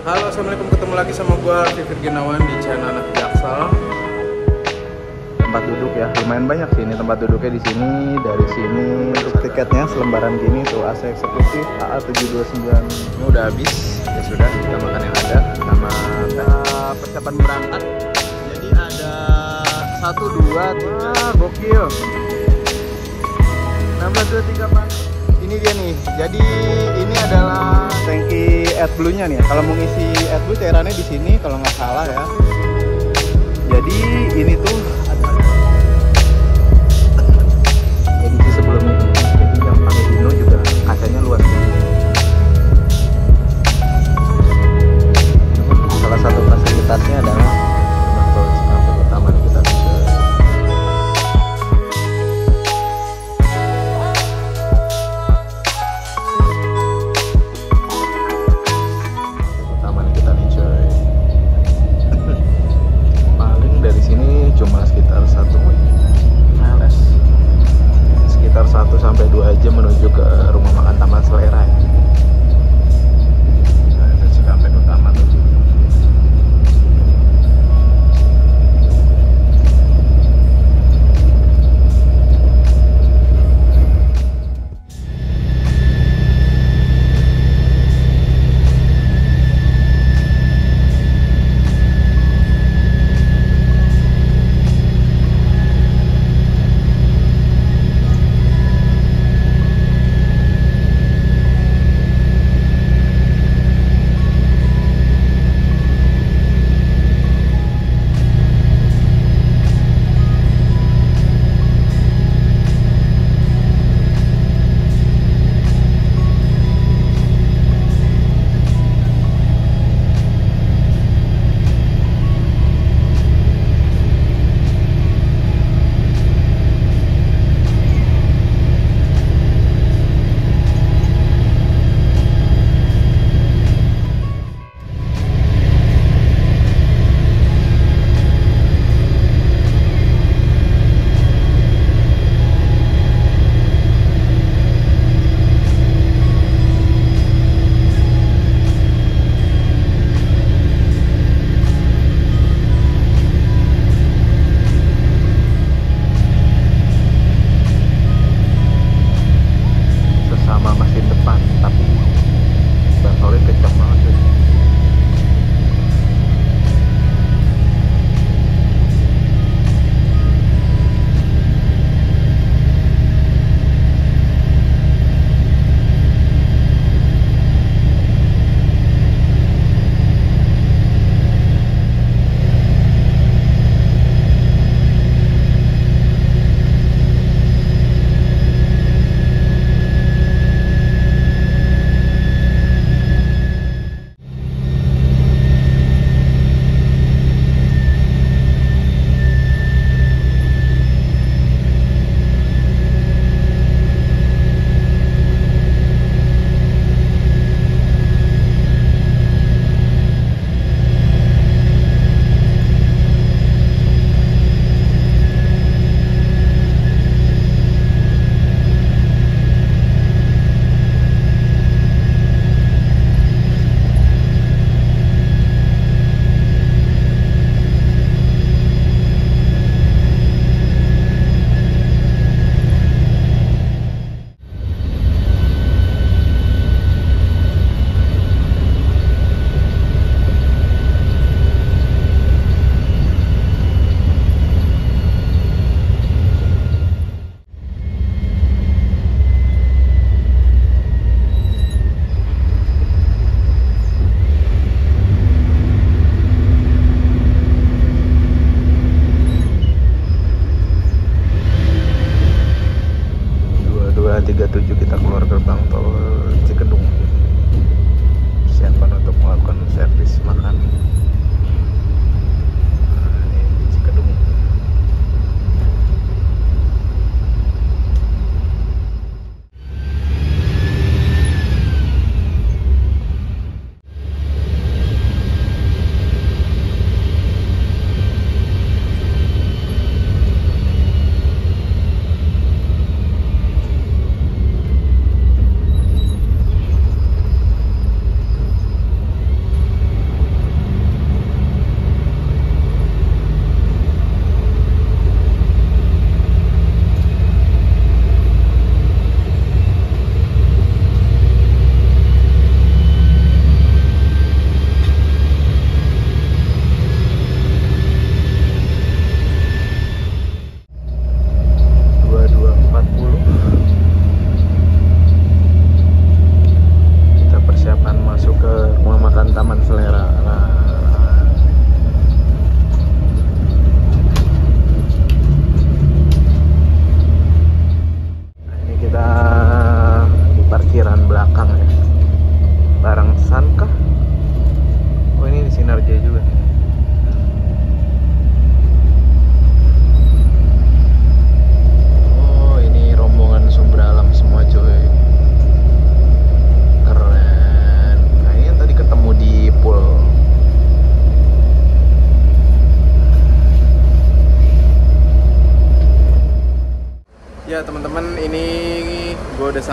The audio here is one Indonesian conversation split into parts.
Halo, assalamualaikum, ketemu lagi sama gua Vivir Gunawan di channel Anak Jaksel. Tempat duduk ya, lumayan banyak sih ini tempat duduknya di sini. Dari sini untuk tiketnya selembaran gini tuh AC eksekutif AA729. Ini udah habis, ya sudah kita makan yang ada sama Persiapan berangkat. jadi ada 1, 2, 3. Gokil. 1623 Pak. Ini dia nih. Jadi ini adalah tangki AdBlue-nya nih. Kalau mau ngisi AdBlue cairannya di sini kalau nggak salah ya. Jadi ini tuh ada edisi sebelumnya. Jadi yang pakai Dino juga kacanya luas. Salah satu fasilitasnya adalah McDonald's Cafe utama nih kita bisa. Utama nih kita nih coy. Paling dari sini cuma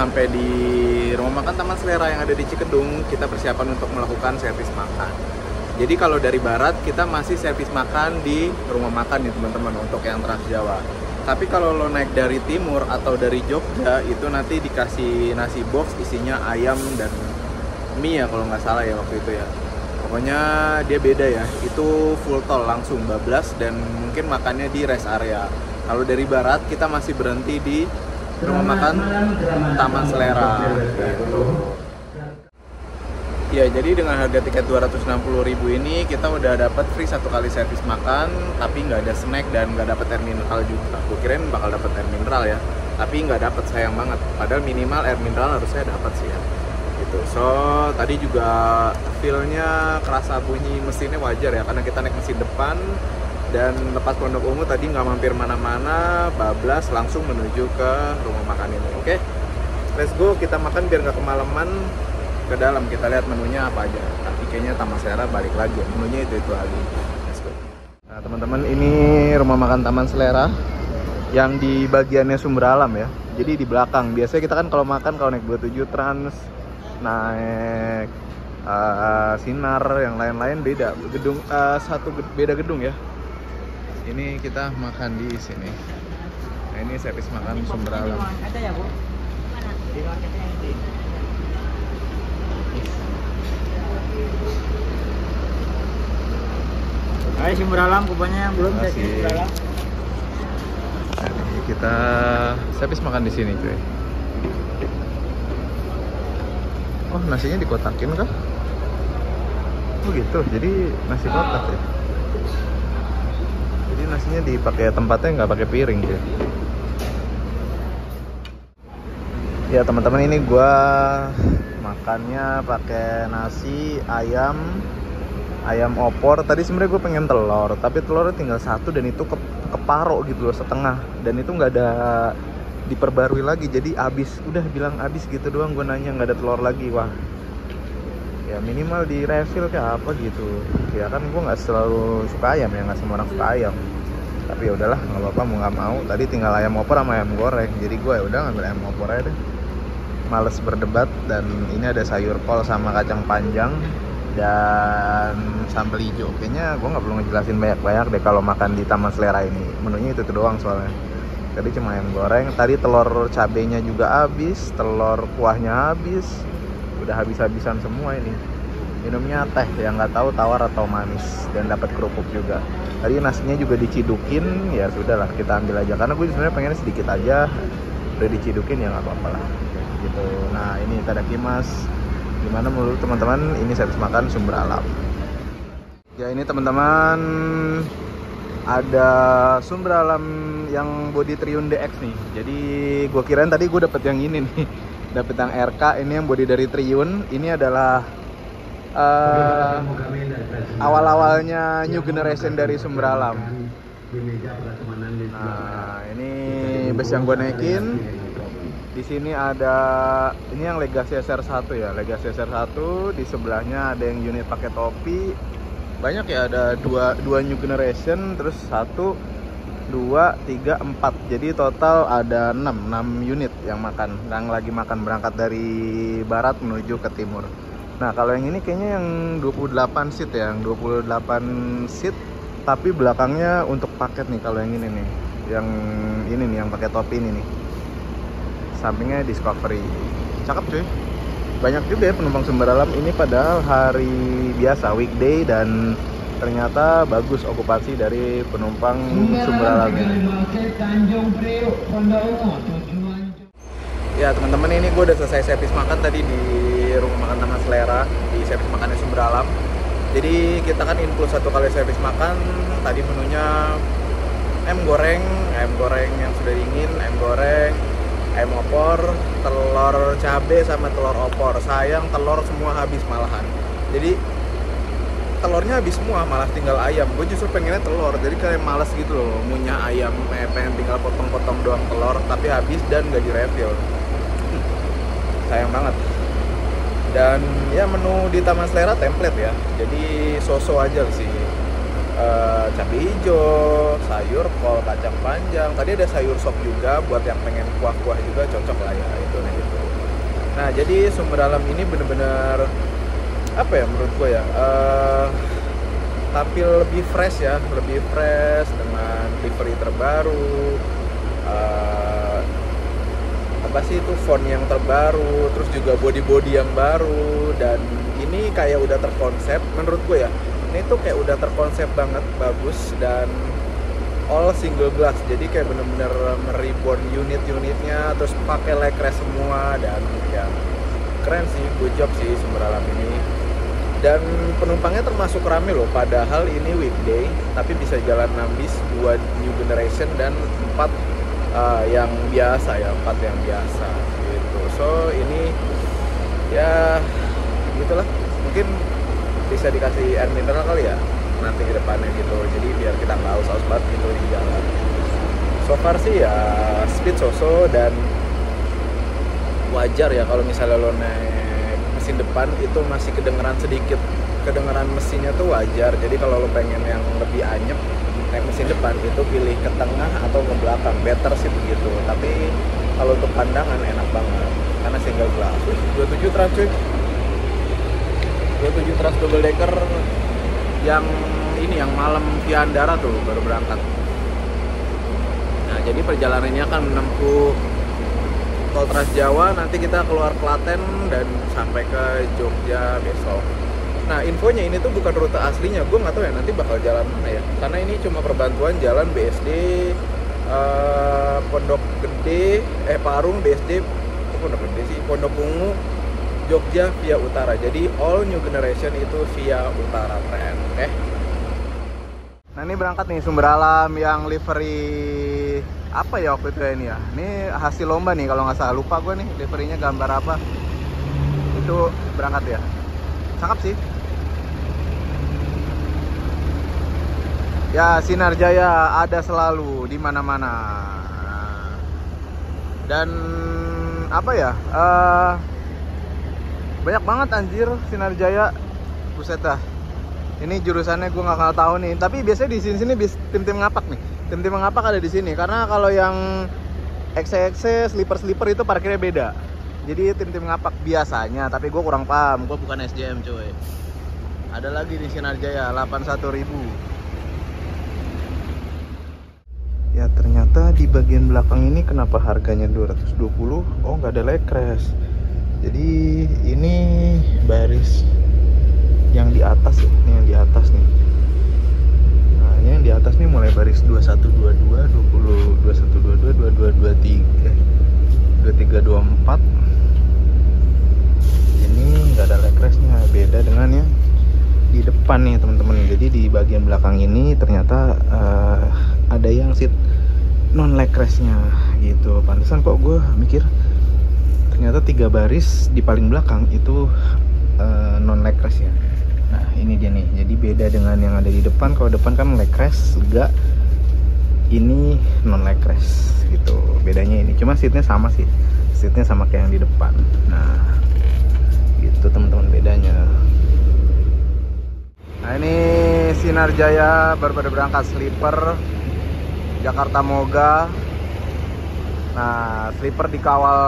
sampai di rumah makan Taman Selera yang ada di Cikedung, kita persiapan untuk melakukan servis makan. Jadi kalau dari barat kita masih servis makan di rumah makan nih teman-teman untuk yang Trans Jawa. Tapi kalau lo naik dari timur atau dari Jogja itu nanti dikasih nasi box isinya ayam dan mie ya kalau nggak salah ya waktu itu ya. Pokoknya dia beda ya, itu full tol langsung bablas dan mungkin makannya di rest area. Kalau dari barat kita masih berhenti di rumah makan Taman Selera gitu. Ya, jadi dengan harga tiket 260.000 ini kita udah dapat free 1 kali servis makan, tapi nggak ada snack dan nggak dapat air mineral juga. Gue kirain bakal dapat air mineral ya, tapi nggak dapat, sayang banget. Padahal minimal air mineral harusnya dapat sih ya. Gitu. So tadi juga feel-nya kerasa bunyi mesinnya wajar ya, karena kita naik mesin depan dan lepas Pondok Ungu tadi nggak mampir mana-mana, bablas langsung menuju ke rumah makan ini. Oke, let's go, kita makan biar nggak kemalaman. Ke dalam kita lihat menunya apa aja. Tapi kayaknya Taman Selera balik lagi ya, menunya itu lagi. Let's go. Nah teman-teman, ini rumah makan Taman Selera yang di bagiannya Sumber Alam ya. Jadi di belakang. Biasanya kita kan kalau makan kalau naik 27 Trans, naik Sinar, yang lain-lain beda gedung, beda gedung ya. Ini kita makan di sini. Nah ini servis makan Sumber Alam. Ada ya Bu? Mana? Di marketnya ini. Ayo Sumber Alam, kupanya yang belum saya Sumber Alam. Jadi kita servis makan di sini cuy. Oh nasinya dikotakin kah? Oh gitu, jadi nasi kotak ya. Jadi nasinya dipakai tempatnya, nggak pakai piring ya. Ya teman-teman, ini gua makannya pakai nasi ayam opor. Tadi sebenarnya gue pengen telur, tapi telurnya tinggal 1 dan itu keparo gitu loh, setengah. Dan itu nggak ada diperbarui lagi, jadi habis. Udah bilang habis gitu doang, gue nanya nggak ada telur lagi. Wah, ya minimal di refill kayak apa gitu. Ya kan gue nggak selalu suka ayam ya, nggak semua orang suka ayam. Tapi ya udahlah, nggak apa-apa, mau nggak mau. Tadi tinggal ayam opor sama ayam goreng, jadi gue ya udah ngambil ayam opor aja deh. Males berdebat. Dan ini ada sayur kol sama kacang panjang dan sambal hijau. Kayaknya gue nggak perlu ngejelasin banyak-banyak deh kalau makan di Taman Selera ini. Menunya itu doang soalnya. Tadi cuma ayam goreng, tadi telur cabenya juga habis, telur kuahnya habis. Udah habis-habisan semua ini. Minumnya teh yang nggak tahu tawar atau manis, dan dapat kerupuk juga. Tadi nasinya juga dicidukin, ya sudahlah kita ambil aja karena gue sebenarnya pengennya sedikit aja. Udah dicidukin ya nggak apa-apa lah. Gitu. Nah ini tadakimasu. Gimana menurut teman-teman ini servis makan Sumber Alam? Ya ini teman-teman, ada Sumber Alam yang body Triun DX nih. Jadi gue kirain tadi gue dapet yang ini nih, dapet yang RK. Ini yang body dari Triun. Ini adalah awal-awalnya new generation dari Sumber Alam. Nah ini bus yang gue naikin. Di sini ada, ini yang Legacy SR1 ya, Legacy SR1. Di sebelahnya ada yang unit pakai topi. Banyak ya, ada dua new generation, terus 1, 2, 3, 4. Jadi total ada 6 unit yang makan, yang lagi makan berangkat dari barat menuju ke timur. Nah kalau yang ini kayaknya yang 28 seat ya, yang 28 seat, tapi belakangnya untuk paket nih. Kalau yang ini nih, yang pakai topi ini nih, sampingnya Discovery. Cakep cuy. Banyak juga ya penumpang Sumber Alam ini, padahal hari biasa, weekday, dan ternyata bagus okupasi dari penumpang Sumber Alam ini. Ya teman-teman, ini gue udah selesai servis makan tadi di rumah makan Taman Selera, di servis makannya Sumber Alam. Jadi kita kan include 1 kali servis makan. Tadi menunya ayam goreng yang sudah dingin, ayam goreng, ayam opor, telur cabe sama telur opor. Sayang telur semua habis malahan. Jadi telurnya habis semua, malah tinggal ayam. Gue justru pengennya telur, jadi kayak males gitu loh ngunyah ayam, pengen tinggal potong-potong doang telur, tapi habis dan gak direfill. Sayang banget. Dan ya menu di Taman Selera template ya, jadi so-so aja sih. Cabai hijau, sayur kol, kacang panjang. Tadi ada sayur sop juga buat yang pengen kuah-kuah juga, cocok lah ya itu nih gitu. Nah, jadi sumber alam ini bener-bener apa ya menurut gue ya, tampil lebih fresh ya, lebih fresh dengan livery terbaru, apa sih itu font yang terbaru, terus juga body yang baru, dan ini kayak udah terkonsep menurut gue ya. Ini tuh kayak udah terkonsep banget, bagus, dan all single glass, jadi kayak bener-bener mereborn unit-unitnya, terus pakai leg rest semua, dan ya keren sih, good job sih sumber alam ini. Dan penumpangnya termasuk rame loh, padahal ini weekday, tapi bisa jalan 6 bis, 2 new generation, dan 4 yang biasa ya, 4 yang biasa gitu. So ini ya gitulah, mungkin bisa dikasih air mineral kali ya nanti ke depannya gitu, jadi biar kita nggak haus-haus banget gitu di jalan. So far sih ya speed so-so, dan wajar ya kalau misalnya lo naik mesin depan itu masih kedengeran sedikit, kedengeran mesinnya tuh wajar. Jadi kalau lo pengen yang lebih anyep naik mesin depan itu pilih ke tengah atau ke belakang, better sih begitu. Tapi kalau untuk pandangan enak banget karena single glass. 27 trans cuy, 27 trans double decker yang ini yang malam via Andara tuh baru berangkat. Nah, jadi perjalanannya akan menempuh tol Trans Jawa, nanti kita keluar Klaten dan sampai ke Jogja besok. Nah, infonya ini tuh bukan rute aslinya, gue nggak tahu ya nanti bakal jalan mana ya, karena ini cuma perbantuan jalan BSD, Pondok Gede, Parung, BSD, Pondok Gede sih, Pondok Ungu, Jogja via utara. Jadi all new generation itu via utara tren, oke? Nah, ini berangkat nih sumber alam yang livery apa ya waktu itu ya ini ya. Ini hasil lomba nih kalau nggak salah, lupa gue nih liverynya gambar apa. Itu berangkat ya. Cakep sih. Ya, Sinar Jaya ada selalu di mana-mana. Dan apa ya? Banyak banget anjir Sinar Jaya. Buset dah. Ini jurusannya gue nggak tahu nih. Tapi biasanya di sini tim-tim ngapak nih. Tim-tim ngapak ada di sini. Karena kalau yang XC sleeper itu parkirnya beda. Jadi tim-tim ngapak biasanya. Tapi gue kurang paham. Gue bukan SJM coy. Ada lagi di Sinar Jaya 81.000. Ya ternyata di bagian belakang ini kenapa harganya 220? Oh nggak ada leg rest. Jadi ini baris yang di atas ya, ini yang di atas nih. Nah ini yang di atas nih mulai baris 2122, 20, 2122, 2223, 2324. Ini nggak ada leg restnya, beda dengan yang di depan nih teman-teman. Jadi di bagian belakang ini ternyata ada yang seat non leg restnya gitu. Pantesan kok gue mikir ternyata 3 baris di paling belakang itu non leg rest ya. Nah ini dia nih, jadi beda dengan yang ada di depan. Kalau depan kan leg rest, enggak, ini non leg rest gitu. Bedanya ini, cuma seatnya sama sih, seatnya sama kayak yang di depan. Nah gitu teman-teman bedanya. Nah ini Sinar Jaya baru pada berangkat sleeper Jakarta Moga. Nah sleeper dikawal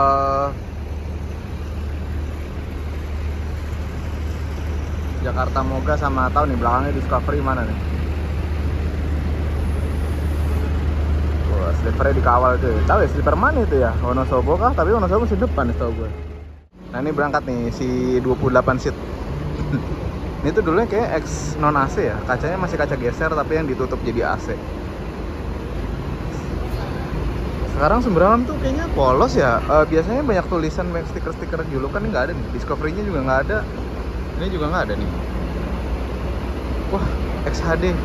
Jakarta Moga sama tahu nih belakangnya Discovery mana nih. Wah, sleepernya dikawal tuh. Tahu ya sleeper mana itu ya? Wonosobo kah? Tapi Wonosobo masih depan nih tahu gue. Nah ini berangkat nih si 28 seat. Ini tuh dulunya kayak X non AC ya, kacanya masih kaca geser tapi yang ditutup jadi AC. Sekarang sumber alam tuh kayaknya polos ya. Biasanya banyak tulisan, banyak stiker-stiker julukan, ini nggak ada nih. Discovery-nya juga nggak ada. Ini juga nggak ada nih. Wah, XHD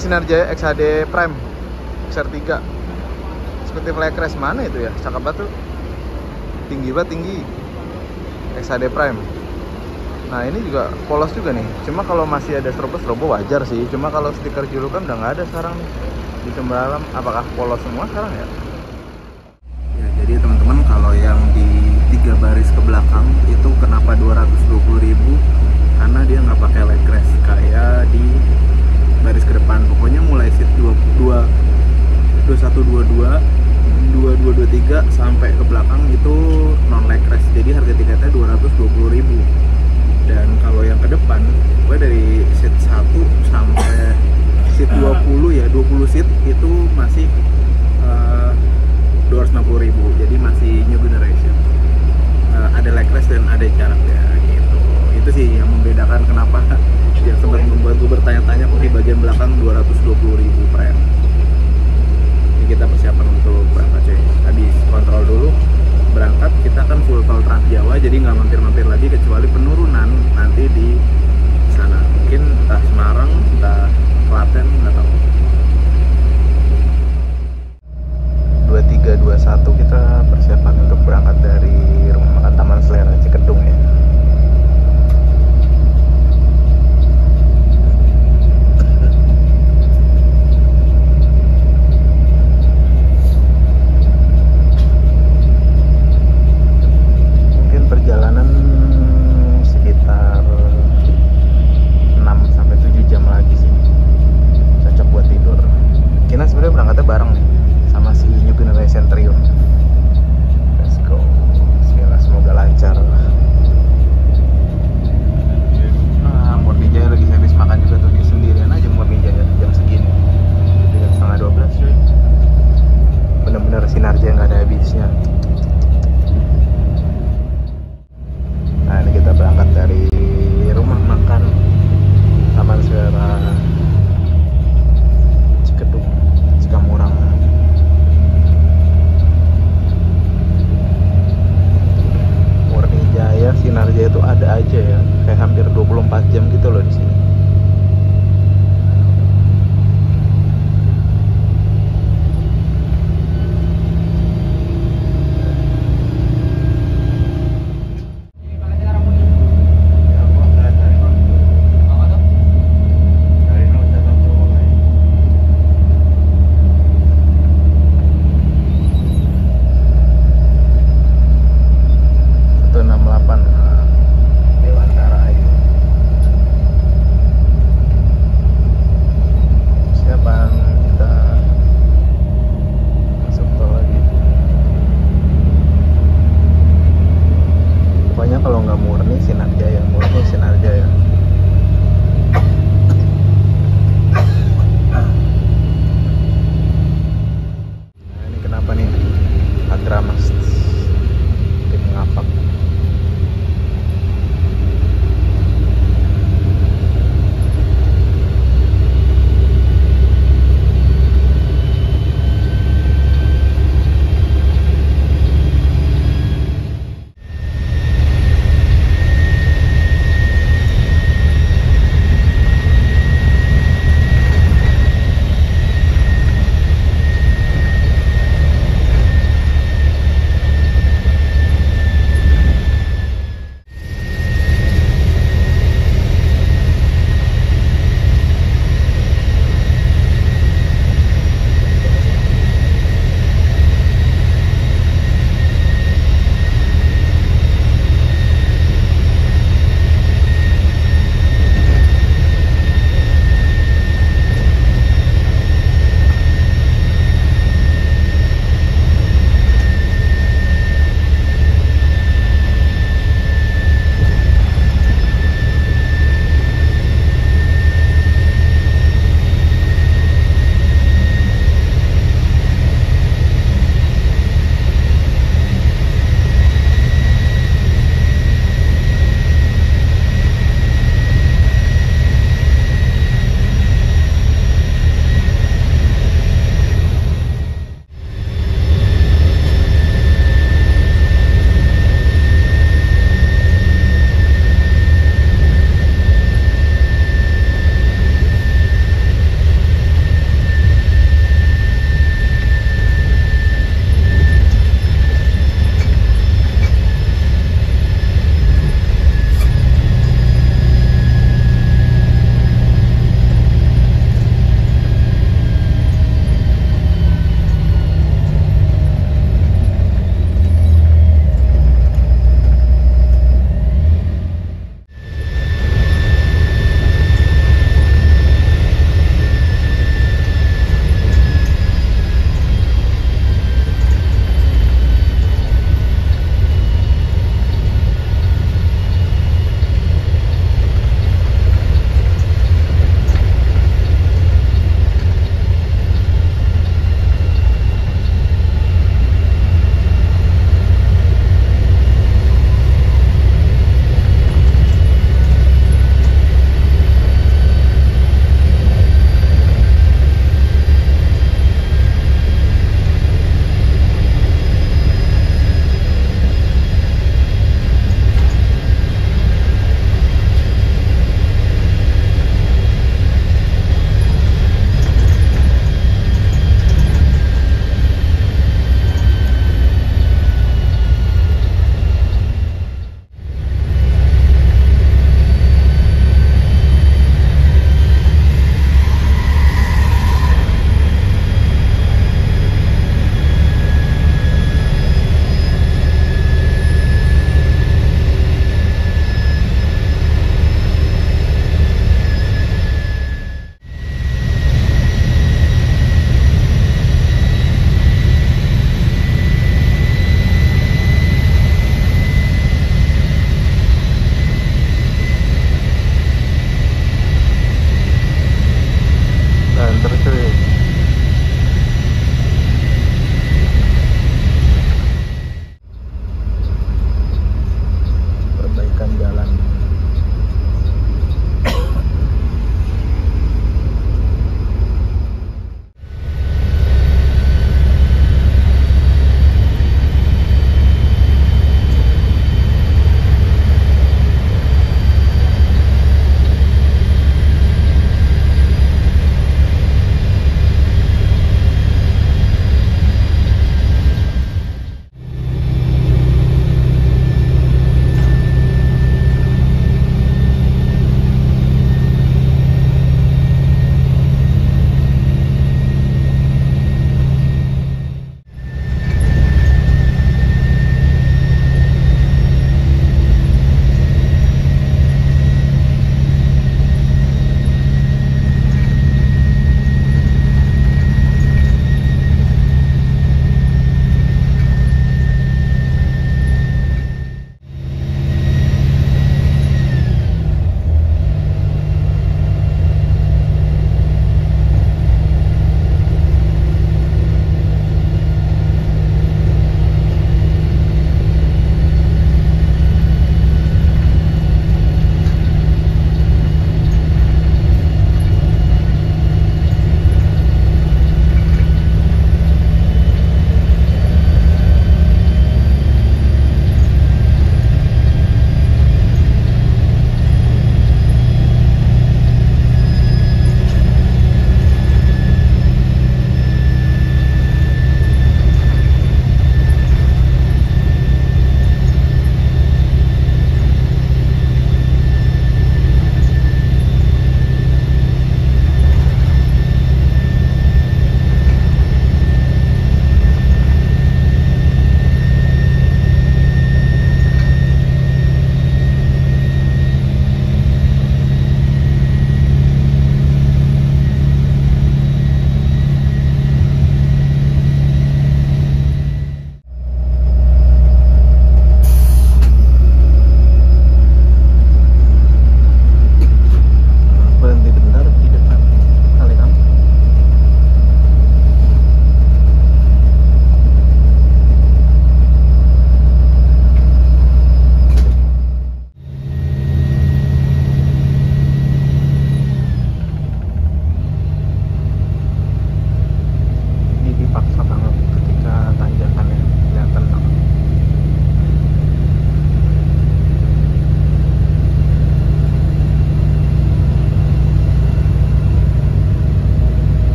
Sinar Jaya, XHD Prime XR3 Executive leg rest mana itu ya? Cakep banget tuh. Tinggi banget, tinggi. XHD Prime. Nah ini juga polos juga nih. Cuma kalau masih ada strobo wajar sih. Cuma kalau stiker julukan udah nggak ada sekarang nih di sumber alam. Apakah polos semua sekarang ya? Ya jadi teman-teman, kalau yang di 3 baris ke belakang itu kenapa 220.000? Karena dia nggak pakai leg rest kayak di baris ke depan. Pokoknya mulai seat 2122, 2223 sampai ke belakang itu jadi harga tiketnya 220.000. Dan kalau yang ke depan gue dari seat 1 sampai seat 20 ya, 20 seat itu masih 260.000, jadi masih new generation. Ada legress dan ada jarak ya gitu. Itu sih yang membedakan kenapa yang sempat membuat gue bertanya-tanya kok di bagian belakang 220.000 per. Ini kita persiapan untuk berangkat cuy. Habis kontrol dulu berangkat, kita kan full tol Trans Jawa, jadi nggak mampir-mampir lagi kecuali penurunan nanti di sana. Mungkin entah Semarang, entah Klaten, nggak tahu. 2321 kita persiapan untuk berangkat dari rumah makan Taman Selera Cikedung ya. Mungkin perjalanan sekitar 6 sampai 7 jam lagi sih. Cocok buat tidur. Kita sebenarnya berangkatnya bareng nih sama si New Generation Trio. Let's go. Bismillah, semoga lancar. Murni Jaya lagi habis makan juga tuh, dia sendirian aja Murni Jaya jam segini. Jam setengah 12 cuy. Bener-bener sinar Jaya nggak ada habisnya. Nah ini kita berangkat dari rumah makan Taman Selera Cikedung, Cikamurang. Murni Jaya, Sinar Jaya itu ada aja ya, kayak hampir 24 jam gitu loh di sini. Dewantara Ayu.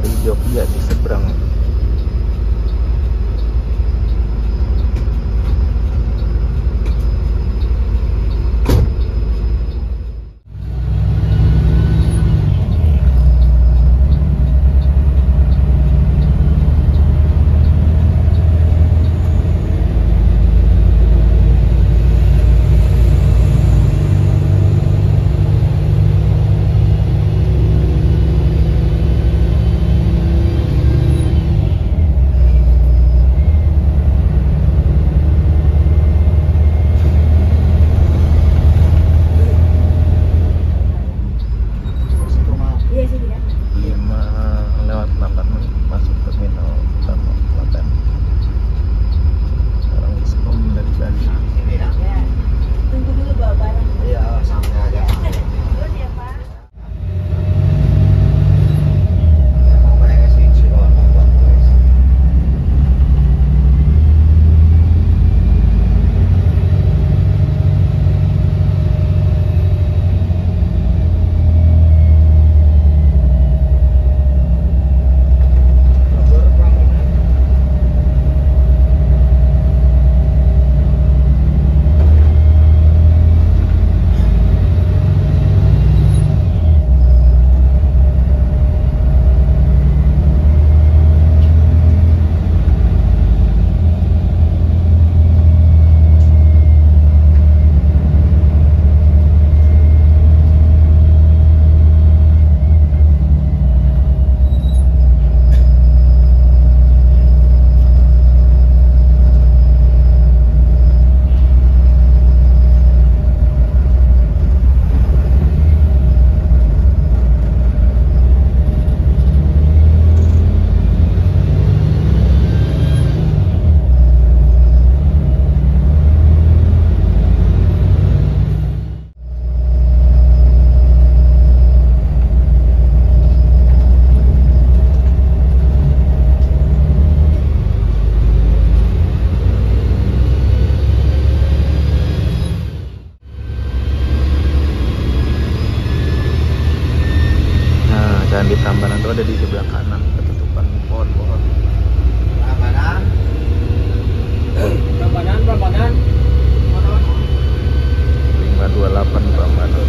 dari Jogja di seberang. Candi Prambanan itu ada di sebelah kanan, ketutupan pohon-pohon. Prambanan. Prambanan. 528 Prambanan.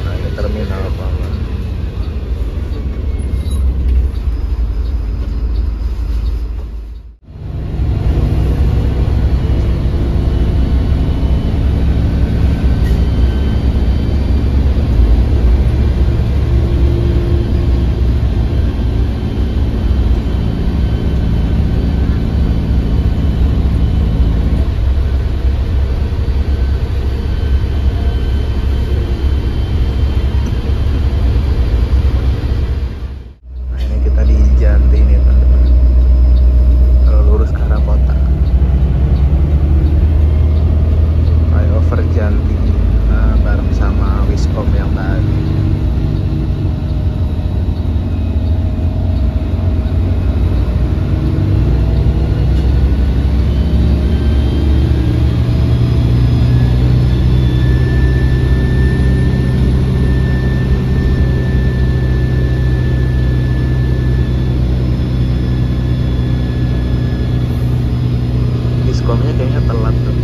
Nah, ini terminal Prambanan. Diskomnya kayaknya telat tuh.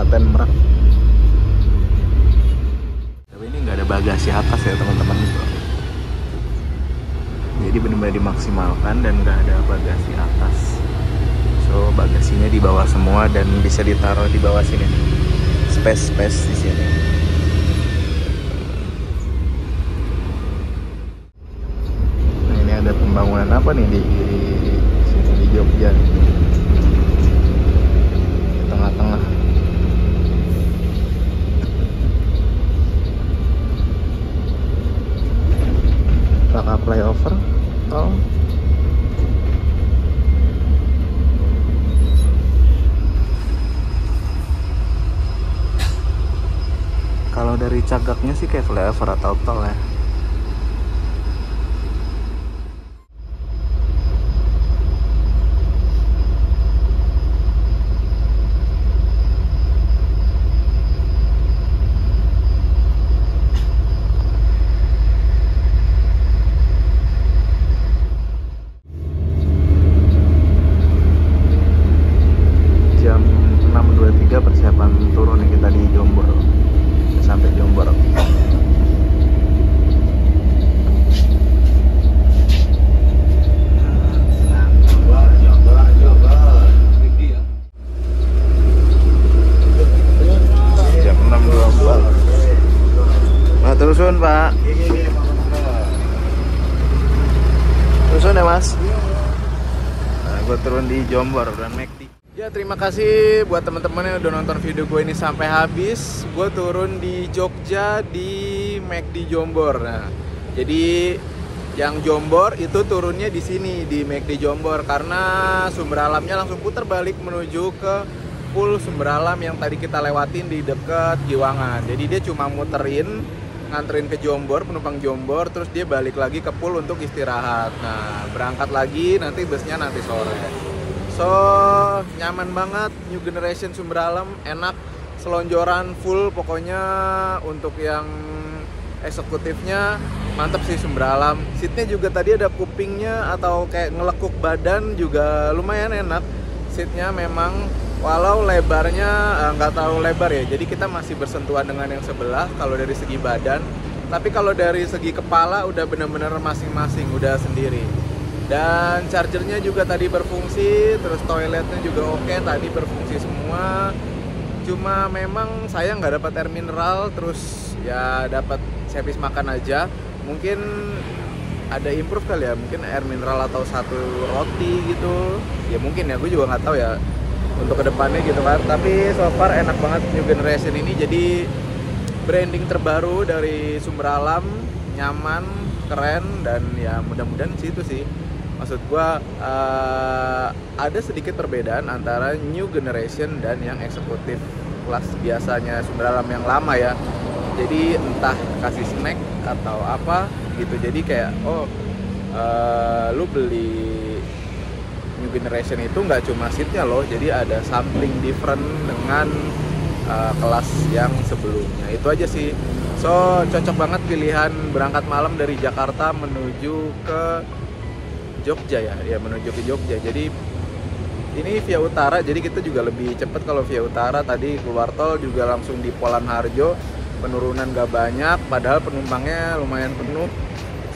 Kabupaten Merak. Tapi ini nggak ada bagasi atas ya teman-teman. Jadi benar-benar dimaksimalkan dan nggak ada bagasi atas. So bagasinya di bawah semua dan bisa ditaruh di bawah sini. Space di sini. Nah ini ada pembangunan apa nih di sini di Jogja? Di tengah-tengah. Apakah flyover? Oh. Kalau dari Cagaknya sih kayak flyover atau tol ya. Jam 6.23 persiapan turun nih kita di Jombor. Sampai Jombor. Jam 6.24. Nah, terusun Pak. Terusun ya Mas. Nah, gue turun di Jombor dan McD. Ya terima kasih buat teman-teman yang udah nonton video gue ini sampai habis. Gue turun di Jogja di McD Jombor. Nah, jadi yang Jombor itu turunnya di sini di McD Jombor karena Sumber Alamnya langsung putar balik menuju ke pool Sumber Alam yang tadi kita lewatin di dekat Giwangan. Jadi dia cuma muterin, nganterin ke Jombor, penumpang Jombor, terus dia balik lagi ke pool untuk istirahat. Nah, berangkat lagi nanti busnya nanti sore. So, nyaman banget, new generation Sumber Alam, enak, selonjoran full pokoknya. Untuk yang eksekutifnya mantep sih Sumber Alam. Seatnya juga tadi ada kupingnya atau kayak ngelekuk badan juga lumayan enak. Seatnya memang walau lebarnya nggak terlalu lebar ya, jadi kita masih bersentuhan dengan yang sebelah kalau dari segi badan. Tapi kalau dari segi kepala udah bener-bener masing-masing, udah sendiri. Dan chargernya juga tadi berfungsi, terus toiletnya juga oke, tadi berfungsi semua. Cuma memang saya nggak dapat air mineral, terus ya dapat servis makan aja. Mungkin ada improve kali ya, mungkin air mineral atau satu roti gitu. Ya mungkin ya, gue juga nggak tahu ya untuk kedepannya gitu kan. Tapi so far enak banget new generation ini, jadi branding terbaru dari Sumber Alam, nyaman, keren, dan ya mudah-mudahan sih itu sih. Maksud gua ada sedikit perbedaan antara new generation dan yang eksekutif kelas biasanya Sumber Alam yang lama ya. Jadi entah kasih snack atau apa gitu. Jadi kayak lu beli new generation itu nggak cuma seatnya loh, jadi ada something different dengan kelas yang sebelumnya. Itu aja sih. So cocok banget pilihan berangkat malam dari Jakarta menuju ke Jogja ya menuju ke Jogja. Jadi ini via utara, jadi kita juga lebih cepat kalau via utara. Tadi keluar tol juga langsung di Polan Harjo, penurunan gak banyak, padahal penumpangnya lumayan penuh.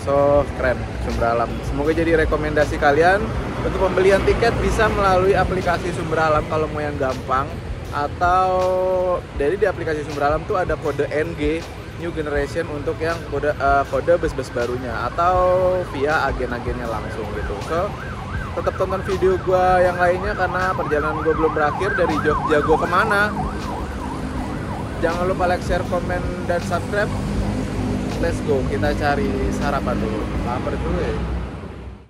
So keren Sumber Alam. Semoga jadi rekomendasi kalian. Untuk pembelian tiket bisa melalui aplikasi Sumber Alam kalau mau yang gampang, atau dari di aplikasi Sumber Alam tuh ada kode NG new generation untuk yang kode bus-bus barunya, atau via agen-agennya langsung gitu. So tetap tonton video gue yang lainnya karena perjalanan gue belum berakhir. Dari Jogja gue kemana, jangan lupa like, share, komen, dan subscribe. Let's go, kita cari sarapan dulu, lapar dulu ya.